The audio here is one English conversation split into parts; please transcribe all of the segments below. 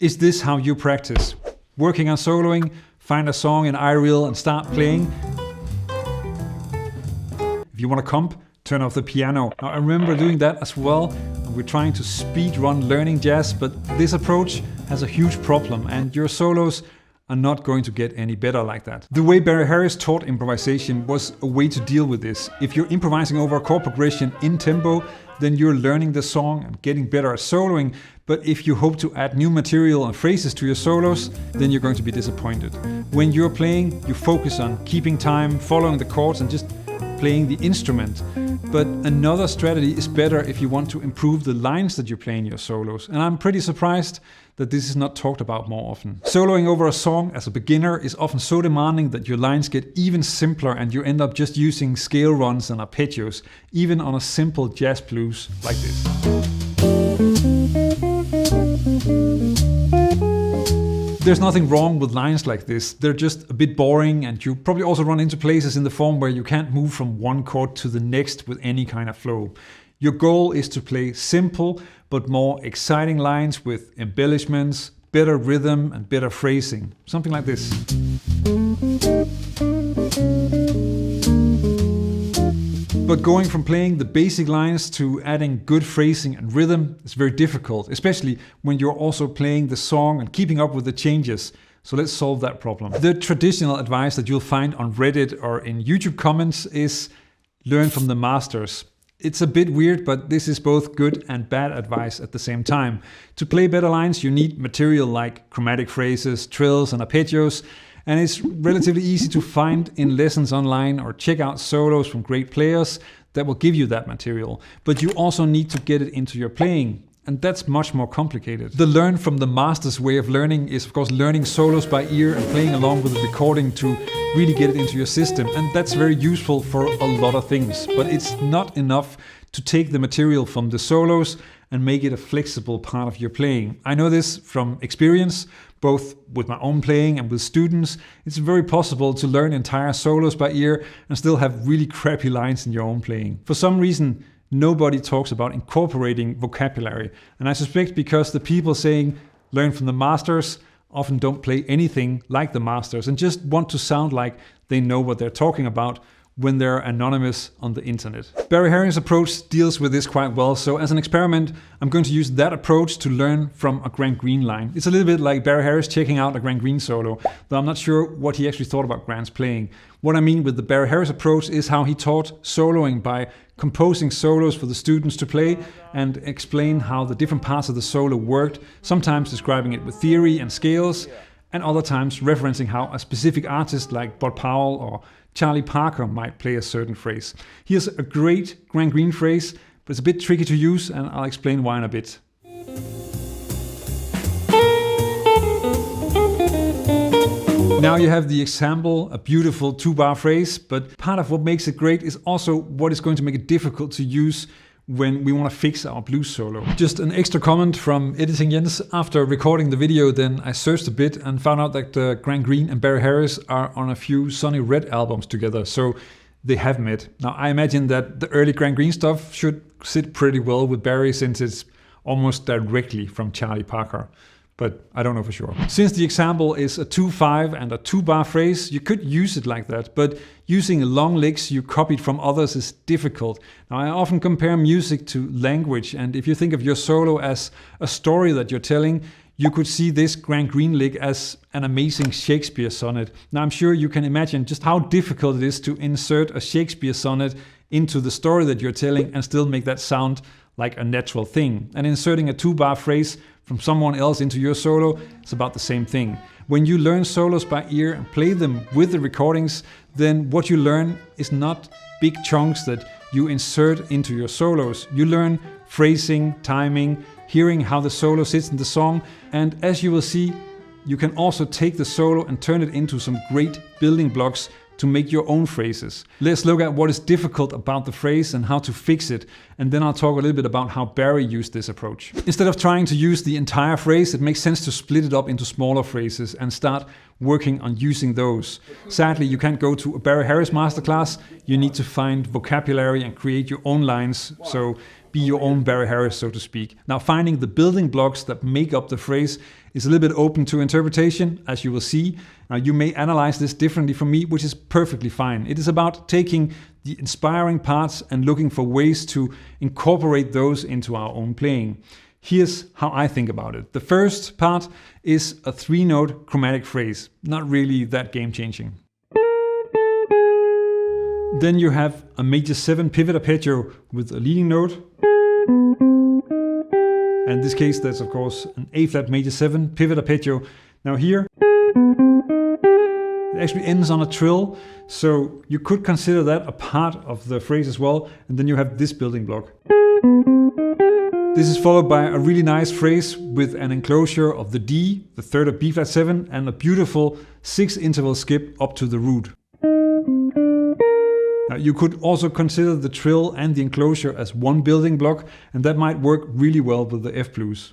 Is this how you practice? Working on soloing, find a song in iReel and start playing. If you want to comp, turn off the piano. Now I remember doing that as well. We're trying to speed run learning jazz, but this approach has a huge problem and your solos are not going to get any better like that. The way Barry Harris taught improvisation was a way to deal with this. If you're improvising over a chord progression in tempo, then you're learning the song and getting better at soloing. But if you hope to add new material and phrases to your solos, then you're going to be disappointed. When you're playing, you focus on keeping time, following the chords and just playing the instrument. But another strategy is better if you want to improve the lines that you play in your solos. And I'm pretty surprised that this is not talked about more often. Soloing over a song as a beginner is often so demanding that your lines get even simpler and you end up just using scale runs and arpeggios, even on a simple jazz blues like this. There's nothing wrong with lines like this. They're just a bit boring and you probably also run into places in the form where you can't move from one chord to the next with any kind of flow. Your goal is to play simple but more exciting lines with embellishments, better rhythm and better phrasing. Something like this. But going from playing the basic lines to adding good phrasing and rhythm is very difficult, especially when you're also playing the song and keeping up with the changes. So let's solve that problem. The traditional advice that you'll find on Reddit or in YouTube comments is learn from the masters. It's a bit weird, but this is both good and bad advice at the same time. To play better lines, you need material like chromatic phrases, trills and arpeggios. And it's relatively easy to find in lessons online or check out solos from great players that will give you that material. But you also need to get it into your playing. And that's much more complicated. The learn from the master's way of learning is of course learning solos by ear and playing along with the recording to really get it into your system. And that's very useful for a lot of things. But it's not enough to take the material from the solos and make it a flexible part of your playing. I know this from experience, both with my own playing and with students. It's very possible to learn entire solos by ear and still have really crappy lines in your own playing. For some reason, nobody talks about incorporating vocabulary. And I suspect because the people saying learn from the masters often don't play anything like the masters and just want to sound like they know what they're talking about when they're anonymous on the internet. Barry Harris' approach deals with this quite well, so as an experiment, I'm going to use that approach to learn from a Grant Green line. It's a little bit like Barry Harris checking out a Grant Green solo, though I'm not sure what he actually thought about Grant's playing. What I mean with the Barry Harris approach is how he taught soloing by composing solos for the students to play and explain how the different parts of the solo worked, sometimes describing it with theory and scales, and other times referencing how a specific artist like Bud Powell or Charlie Parker might play a certain phrase. Here's a great Grant Green phrase, but it's a bit tricky to use and I'll explain why in a bit. Now you have the example, a beautiful 2-bar phrase, but part of what makes it great is also what is going to make it difficult to use when we want to fix our blues solo. Just an extra comment from Editing Jens. After recording the video, then I searched a bit and found out that Grant Green and Barry Harris are on a few Sonny Red albums together, so they have met. Now I imagine that the early Grant Green stuff should sit pretty well with Barry since it's almost directly from Charlie Parker. But I don't know for sure. Since the example is a 2-5 and a 2-bar phrase, you could use it like that, but using long licks you copied from others is difficult. Now I often compare music to language, and if you think of your solo as a story that you're telling, you could see this Grant Green lick as an amazing Shakespeare sonnet. Now I'm sure you can imagine just how difficult it is to insert a Shakespeare sonnet into the story that you're telling and still make that sound like a natural thing. And inserting a 2-bar phrase from someone else into your solo is about the same thing. When you learn solos by ear and play them with the recordings, then what you learn is not big chunks that you insert into your solos. You learn phrasing, timing, hearing how the solo sits in the song, and as you will see, you can also take the solo and turn it into some great building blocks to make your own phrases. Let's look at what is difficult about the phrase and how to fix it, and then I'll talk a little bit about how Barry used this approach. Instead of trying to use the entire phrase, it makes sense to split it up into smaller phrases and start working on using those. Sadly, you can't go to a Barry Harris masterclass. You need to find vocabulary and create your own lines, so be your own Barry Harris, so to speak. Now, finding the building blocks that make up the phrase is a little bit open to interpretation, as you will see. Now, you may analyze this differently from me, which is perfectly fine. It is about taking the inspiring parts and looking for ways to incorporate those into our own playing. Here's how I think about it. The first part is a 3-note chromatic phrase. Not really that game-changing. Then you have a major 7 pivot arpeggio with a leading note. And in this case, that's of course an A-flat major 7 pivot arpeggio. Now here, it actually ends on a trill, so you could consider that a part of the phrase as well. And then you have this building block. This is followed by a really nice phrase with an enclosure of the D, the third of B-flat 7, and a beautiful 6-interval skip up to the root. Now, you could also consider the trill and the enclosure as one building block, and that might work really well with the F blues.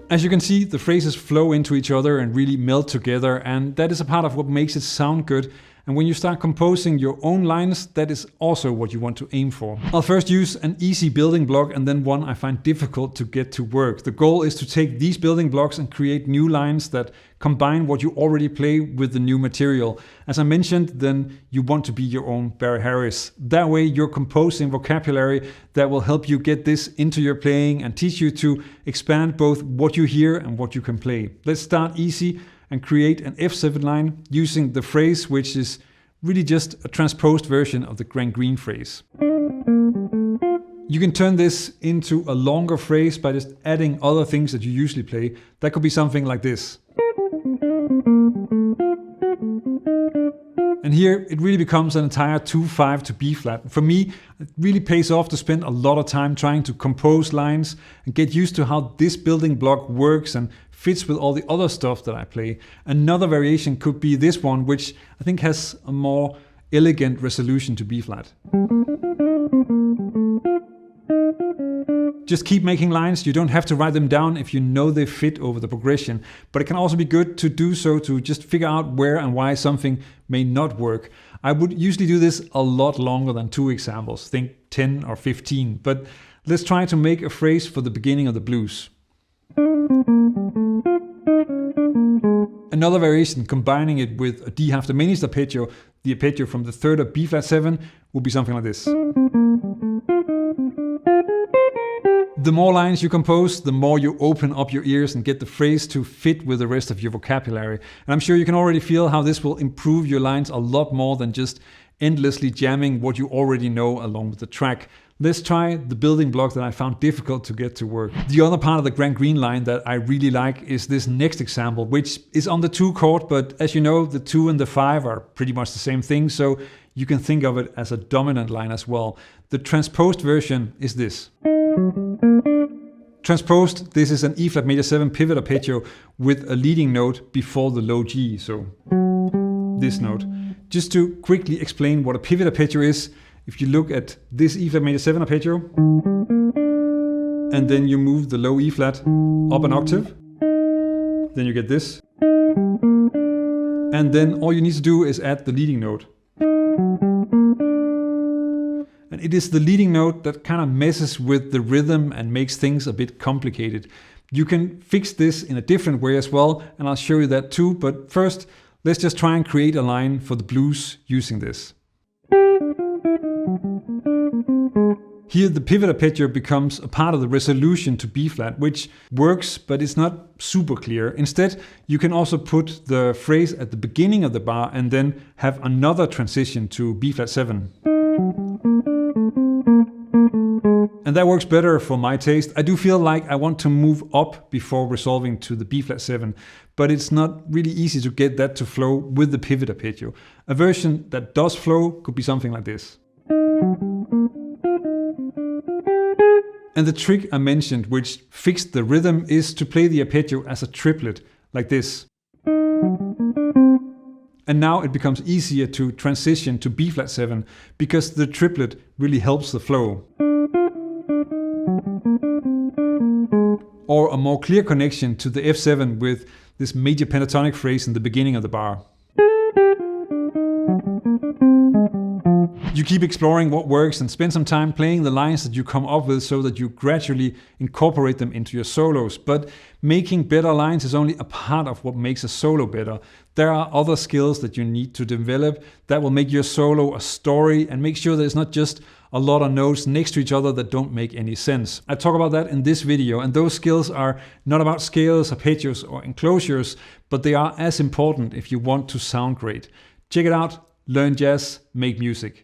As you can see, the phrases flow into each other and really melt together, and that is a part of what makes it sound good. And when you start composing your own lines, that is also what you want to aim for. I'll first use an easy building block and then one I find difficult to get to work. The goal is to take these building blocks and create new lines that combine what you already play with the new material. As I mentioned, then you want to be your own Barry Harris. That way you're composing vocabulary that will help you get this into your playing and teach you to expand both what you hear and what you can play. Let's start easy and create an F7 line using the phrase, which is really just a transposed version of the Grand Green phrase. You can turn this into a longer phrase by just adding other things that you usually play. That could be something like this. And here it really becomes an entire 2-5 to B-flat. For me, it really pays off to spend a lot of time trying to compose lines and get used to how this building block works and fits with all the other stuff that I play. Another variation could be this one, which I think has a more elegant resolution to B-flat. Just keep making lines. You don't have to write them down if you know they fit over the progression, but it can also be good to do so to just figure out where and why something may not work. I would usually do this a lot longer than 2 examples, think 10 or 15, but let's try to make a phrase for the beginning of the blues. Another variation, combining it with a D half diminished arpeggio, the arpeggio from the third of B-flat 7, would be something like this. The more lines you compose, the more you open up your ears and get the phrase to fit with the rest of your vocabulary. And I'm sure you can already feel how this will improve your lines a lot more than just endlessly jamming what you already know along with the track. Let's try the building block that I found difficult to get to work. The other part of the Grand Green line that I really like is this next example, which is on the 2 chord, but as you know, the 2 and the 5 are pretty much the same thing, so you can think of it as a dominant line as well. The transposed version is this. Transposed, this is an E-flat major 7 pivot arpeggio with a leading note before the low G, so this note. Just to quickly explain what a pivot arpeggio is, if you look at this E-flat major 7 arpeggio, and then you move the low E-flat up an octave, then you get this. And then all you need to do is add the leading note. And it is the leading note that kind of messes with the rhythm and makes things a bit complicated. You can fix this in a different way as well, and I'll show you that too. But first, let's just try and create a line for the blues using this. Here the pivot arpeggio becomes a part of the resolution to B-flat, which works, but it's not super clear. Instead, you can also put the phrase at the beginning of the bar and then have another transition to B-flat 7. And that works better for my taste. I do feel like I want to move up before resolving to the B-flat 7, but it's not really easy to get that to flow with the pivot arpeggio. A version that does flow could be something like this. And the trick I mentioned, which fixed the rhythm, is to play the arpeggio as a triplet, like this. And now it becomes easier to transition to B-flat 7, because the triplet really helps the flow. Or a more clear connection to the F7 with this major pentatonic phrase in the beginning of the bar. You keep exploring what works and spend some time playing the lines that you come up with so that you gradually incorporate them into your solos. But making better lines is only a part of what makes a solo better. There are other skills that you need to develop that will make your solo a story and make sure that it's not just a lot of notes next to each other that don't make any sense. I talk about that in this video, and those skills are not about scales, arpeggios, or enclosures, but they are as important if you want to sound great. Check it out, learn jazz, make music.